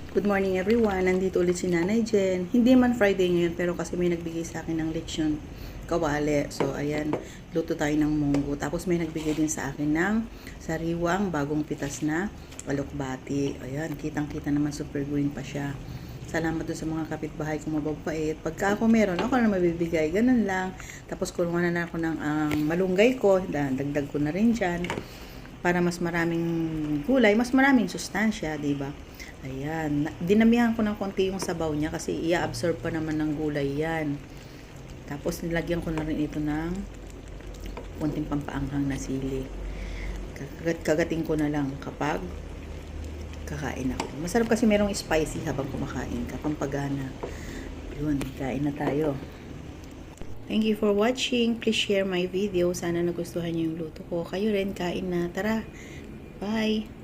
Good morning everyone, nandito ulit si Nanay Jen. Hindi man Friday ngayon pero kasi may nagbigay sa akin ng lechon kawali. So ayan, luto tayo ng munggo. Tapos may nagbigay din sa akin ng sariwang bagong pitas na alokbati. Ayan, kitang-kita naman super green pa siya. Salamat doon sa mga kapitbahay kong mababait. Pagka ako meron, ako na mabibigay. Ganun lang. Tapos kulungan na ako ng malunggay ko. Dagdag ko na rin dyan. Para mas maraming gulay, mas maraming sustansya, diba? Ayan. Dinamihan ko ng konti yung sabaw niya kasi i-absorb pa naman ng gulay yan. Tapos nilagyan ko na rin ito ng konting pampaanghang na sili. Kagating ko na lang kapag kakain ako. Masarap kasi merong spicy habang kumakain ka. Pampagana. Yun, kain na tayo. Thank you for watching. Please share my video. Sana nagustuhan niyo yung luto ko. Kayo rin, kain na. Tara. Bye.